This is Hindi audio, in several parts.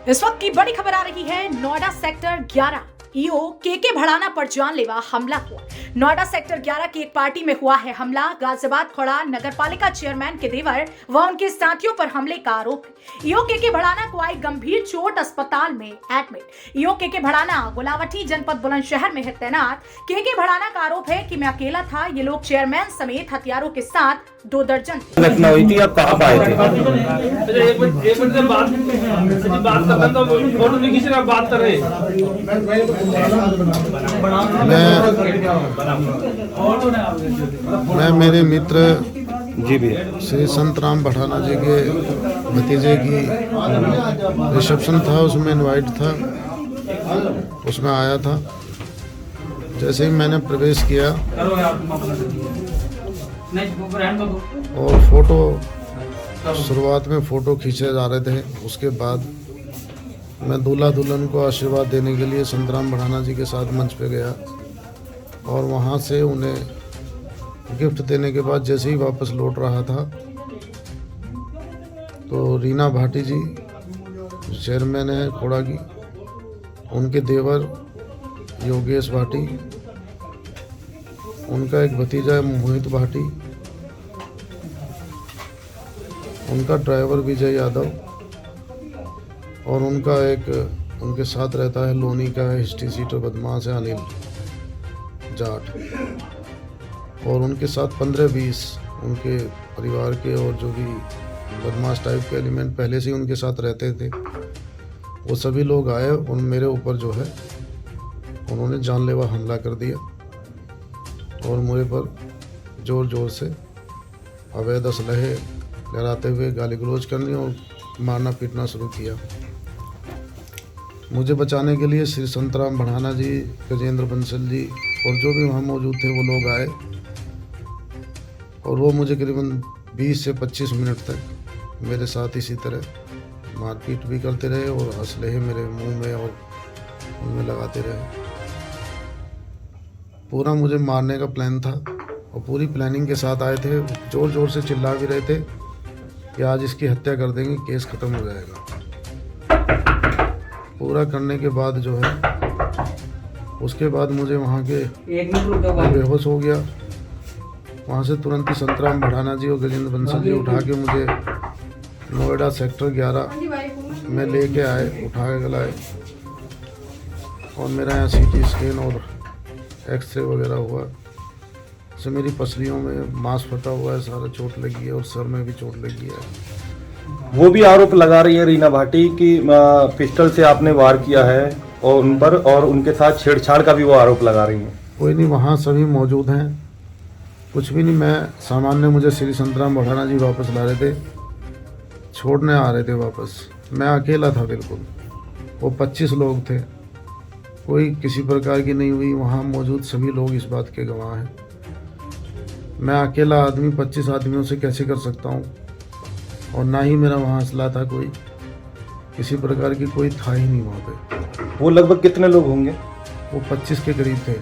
इस वक्त की बड़ी खबर आ रही है। नोएडा सेक्टर 11 ईओ के भड़ाना पर जानलेवा हमला हुआ। नोएडा सेक्टर 11 की एक पार्टी में हुआ है हमला। गाजियाबाद खोड़ा नगर पालिका चेयरमैन के देवर व उनके साथियों पर हमले का आरोप है। ईओ के भड़ाना को आई गंभीर चोट, अस्पताल में एडमिट। ईओ के भड़ाना गुलावटी जनपद बुलंदशहर में है तैनात। के भड़ाना का आरोप है कि मैं अकेला था, ये लोग चेयरमैन समेत हथियारों के साथ 2 दर्जन घटना हुई थी। आप कहाँ पाए थे? एक मिनट से बात कर तो फोटो नहीं खींच रहे, बात कर रहे। मैं मेरे मित्र जी भैया श्री संत राम भड़ाना जी के भतीजे की रिसेप्शन था, उसमें इनवाइट था, उसमें आया था। जैसे ही मैंने प्रवेश किया और फोटो शुरुआत में फ़ोटो खींचे जा रहे थे, उसके बाद मैं दूल्हा दुल्हन को आशीर्वाद देने के लिए संत राम भड़ाना जी के साथ मंच पे गया और वहाँ से उन्हें गिफ्ट देने के बाद जैसे ही वापस लौट रहा था तो रीना भाटी जी चेयरमैन है खोड़ा की, उनके देवर योगेश भाटी, उनका एक भतीजा है मोहित भाटी, उनका ड्राइवर विजय यादव और उनका एक उनके साथ रहता है लोनी का हिस्ट्री सीटर बदमाश है अनिल जाट, और उनके साथ 15-20 उनके परिवार के और जो भी बदमाश टाइप के एलिमेंट पहले से ही उनके साथ रहते थे, वो सभी लोग आए और मेरे ऊपर जो है उन्होंने जानलेवा हमला कर दिया और मुझे पर ज़ोर ज़ोर से अवैध असलहे लहराते हुए गाली गलौज करनी और मारना पीटना शुरू किया। मुझे बचाने के लिए श्री संत राम भड़ाना जी, गजेंद्र बंसल जी और जो भी वहाँ मौजूद थे वो लोग आए और वो मुझे करीबन 20 से 25 मिनट तक मेरे साथ इसी तरह मारपीट भी करते रहे और असलहे मेरे मुंह में और उनमें लगाते रहे। पूरा मुझे मारने का प्लान था और पूरी प्लानिंग के साथ आए थे। ज़ोर ज़ोर से चिल्ला भी रहे थे कि आज इसकी हत्या कर देंगे, केस ख़त्म हो जाएगा। पूरा करने के बाद जो है उसके बाद मुझे वहाँ के बेहोश हो गया। वहाँ से तुरंत ही संत राम भड़ाना जी और गजेंद्र बंसल जी उठा के मुझे नोएडा सेक्टर 11 में लेके आए, उठा के लाए और मेरा यहाँ CT स्कैन और एक्सरे वगैरह हुआ। से मेरी पसलियों में मांस फटा हुआ है, सारा चोट लगी है और सर में भी चोट लगी है। वो भी आरोप लगा रही है रीना भाटी कि पिस्टल से आपने वार किया है और उन पर, और उनके साथ छेड़छाड़ का भी वो आरोप लगा रही है। कोई नहीं, वहाँ सभी मौजूद हैं, कुछ भी नहीं। मैं सामान्य मुझे श्री संत राम भड़ाना जी वापस ला रहे थे, छोड़ने आ रहे थे वापस। मैं अकेला था बिल्कुल, वो 25 लोग थे, कोई किसी प्रकार की नहीं हुई। वहाँ मौजूद सभी लोग इस बात के गवाह हैं। मैं अकेला आदमी 25 आदमियों से कैसे कर सकता हूँ, और ना ही मेरा वहाँ असला था, कोई किसी प्रकार की कोई था ही नहीं वहाँ पे। वो लगभग कितने लोग होंगे? वो 25 के करीब थे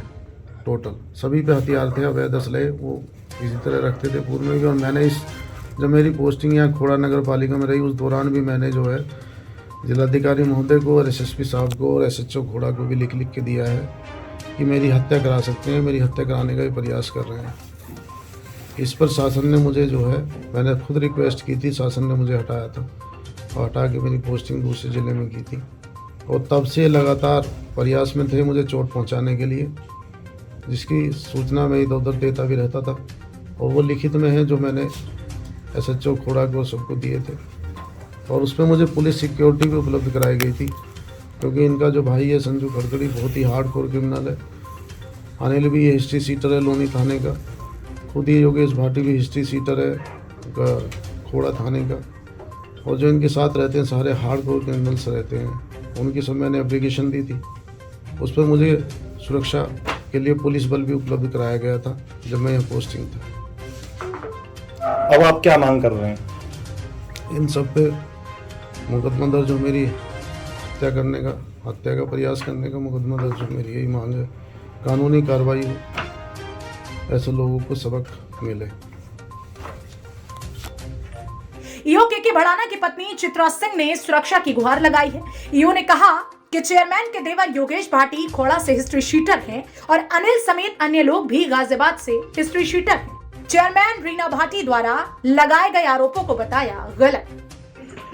टोटल, सभी पे हथियार थे, अवैध असलहे वो इसी तरह रखते थे पूर्व में भी। और मैंने जब मेरी पोस्टिंग यहाँ खोड़ा नगर पालिका में रही उस दौरान भी मैंने जो है जिलाधिकारी महोदय को और SSP साहब को और SHO खोड़ा को भी लिख के दिया है कि मेरी हत्या करा सकते हैं, मेरी हत्या कराने का भी प्रयास कर रहे हैं। इस पर शासन ने मुझे जो है, मैंने खुद रिक्वेस्ट की थी, शासन ने मुझे हटाया था और हटा के मेरी पोस्टिंग दूसरे ज़िले में की थी। और तब से लगातार प्रयास में थे मुझे चोट पहुंचाने के लिए, जिसकी सूचना मैं इधर उधर देता भी रहता था और वो लिखित में है जो मैंने SHO खोड़ा को सबको दिए थे। और उस पर मुझे पुलिस सिक्योरिटी भी उपलब्ध कराई गई थी, क्योंकि इनका जो भाई है संजू खड़खड़ी बहुत ही हार्डकोर क्रिमिनल है। अनिल भी हिस्ट्री सीटर है लोनी थाने का, खुद ही योगेश भाटी भी हिस्ट्री सीटर है खोड़ा थाने का, और जो इनके साथ रहते हैं सारे हार्डकोर क्रिमिनल्स रहते हैं। उनकी सब मैंने एप्लीकेशन दी थी, उस पर मुझे सुरक्षा के लिए पुलिस बल भी उपलब्ध कराया गया था जब मैं यहाँ पोस्टिंग था। अब आप क्या मांग कर रहे हैं? इन सब पे मुकदमा दर्ज हो, मेरी हत्या का प्रयास करने का मुकदमा दर्ज हो, मेरी यही मांग है। कानूनी कार्रवाई हो, ऐसे लोगों को सबक मिले। ईओ के भड़ाना की पत्नी चित्रा सिंह ने सुरक्षा की गुहार लगाई है। ईओ ने कहा कि चेयरमैन के देवर योगेश भाटी खोड़ा से हिस्ट्री शीटर हैं और अनिल समेत अन्य लोग भी गाजियाबाद से हिस्ट्री शीटर हैं। चेयरमैन रीना भाटी द्वारा लगाए गए आरोपों को बताया गलत।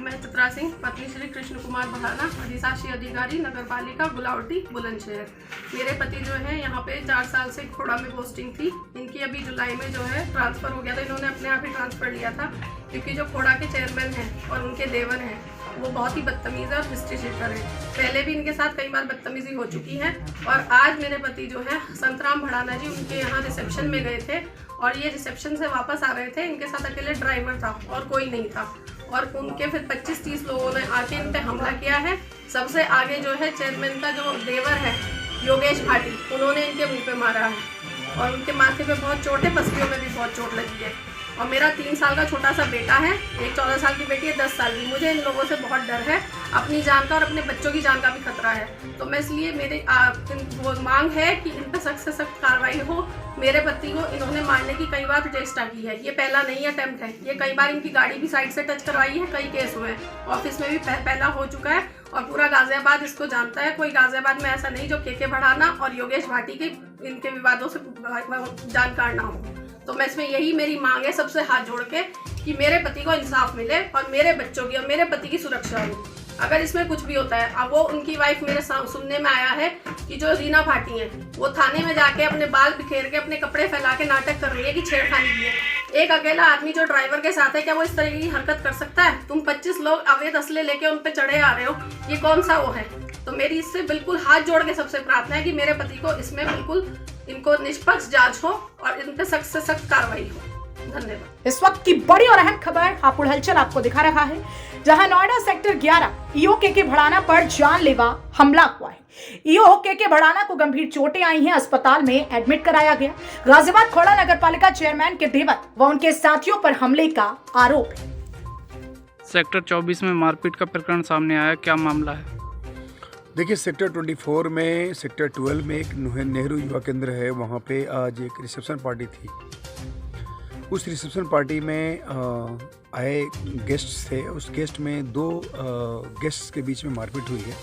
मैं चित्रा सिंह, पत्नी श्री कृष्ण कुमार भड़ाना, अधिशासी अधिकारी नगर पालिका गुलावटी बुलंदशहर। मेरे पति जो है यहाँ पे 4 साल से खोड़ा में पोस्टिंग थी। इनकी अभी जुलाई में जो है ट्रांसफर हो गया था। इन्होंने अपने आप ही ट्रांसफर लिया था क्योंकि जो खोड़ा के चेयरमैन हैं और उनके देवर हैं वो बहुत ही बदतमीज और हिस्ट्री शीटर है। पहले भी इनके साथ कई बार बदतमीजी हो चुकी है और आज मेरे पति जो है संतराम भड़ाना जी उनके यहाँ रिसेप्शन में गए थे और ये रिसेप्शन से वापस आ रहे थे। इनके साथ अकेले ड्राइवर था और कोई नहीं था और उनके फिर 25-30 लोगों ने आके इन पे हमला किया है। सबसे आगे जो है चेयरमैन का जो देवर है योगेश भाटी, उन्होंने इनके मुंह पे मारा है और उनके माथे पे बहुत चोट है, पसलियों में भी बहुत चोट लगी है। और मेरा 3 साल का छोटा सा बेटा है, एक 14 साल की बेटी है, 10 साल की। मुझे इन लोगों से बहुत डर है, अपनी जान का और अपने बच्चों की जान का भी खतरा है। तो मैं इसलिए मेरी वो मांग है कि इन पर सख्त से सख्त कार्रवाई हो। मेरे पति को इन्होंने मारने की कई बार चेष्टा की है, ये पहला नहीं अटेम्प्ट है। ये कई बार इनकी गाड़ी भी साइड से टच करवाई है, कई केस हुए हैं। ऑफिस में भी पहला हो चुका है और पूरा गाजियाबाद इसको जानता है। कोई गाजियाबाद में ऐसा नहीं जो के भड़ाना और योगेश भाटी के इनके विवादों से जानकार ना हो। तो मैं इसमें यही मेरी मांग है सबसे हाथ जोड़ के कि मेरे पति को इंसाफ मिले और मेरे बच्चों की और मेरे पति की सुरक्षा हो। अगर इसमें कुछ भी होता है, अब वो उनकी वाइफ मेरे सुनने में आया है कि जो रीना भाटी है वो थाने में जाके अपने बाल बिखेर के अपने कपड़े फैला के नाटक कर रही है कि छेड़खानी की है। एक अकेला आदमी जो ड्राइवर के साथ है, क्या वो इस तरह की हरकत कर सकता है? तुम 25 लोग अवैध असले लेके उन पे चढ़े आ रहे हो, ये कौन सा वो है? तो मेरी इससे बिल्कुल हाथ जोड़ के सबसे प्रार्थना है कि मेरे पति को इसमें बिल्कुल इनको निष्पक्ष जांच हो और इन पे सख्त से सख्त कार्रवाई हो। धन्यवाद। इस वक्त की बड़ी और अहम खबर हापुड़ हलचल आपको दिखा रहा है, जहां नोएडा सेक्टर 11 ईओ के भड़ाना पर जानलेवा हमला हुआ है। ईओ के भड़ाना को गंभीर चोटें आई हैं, अस्पताल में एडमिट कराया गया। गाजियाबाद खोड़ा नगर पालिका चेयरमैन के देवर व उनके साथियों पर हमले का आरोप है। सेक्टर 24 में मारपीट का प्रकरण सामने आया, क्या मामला है? देखिए, सेक्टर 24 में सेक्टर 12 में एक नेहरू युवा केंद्र है, वहाँ पे आज एक रिसेप्शन पार्टी थी। उस रिसेप्शन पार्टी में आए गेस्ट्स थे। उस गेस्ट में 2 गेस्ट्स के बीच में मारपीट हुई है।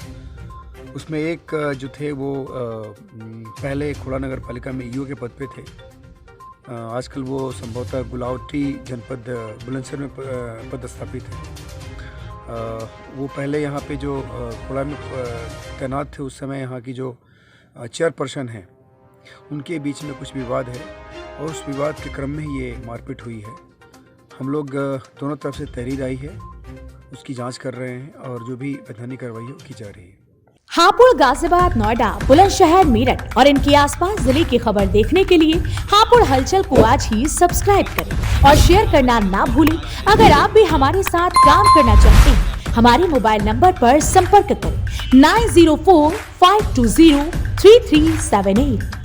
उसमें एक जो थे वो पहले खोड़ा नगर पालिका में ईओ के पद पे थे। आजकल वो संभवतः गुलावटी जनपद बुलंदशहर में पदस्थापित है। वो पहले यहाँ पे जो खोड़ा में तैनात थे, उस समय यहाँ की जो चेयरपर्सन हैं उनके बीच में कुछ विवाद है और उस विवाद के क्रम में ही ये मारपीट हुई है। हम लोग दोनों तरफ से तहरीर आई है, उसकी जांच कर रहे हैं और जो भी वैधानिक कार्रवाई है की जा रही है। हापुड़, गाजियाबाद, नोएडा, बुलंदशहर, मेरठ और इनके आसपास जिले की खबर देखने के लिए हापुड़ हलचल को आज ही सब्सक्राइब करें और शेयर करना ना भूलें। अगर आप भी हमारे साथ काम करना चाहते हैं, हमारे मोबाइल नंबर पर संपर्क करें 9045203378।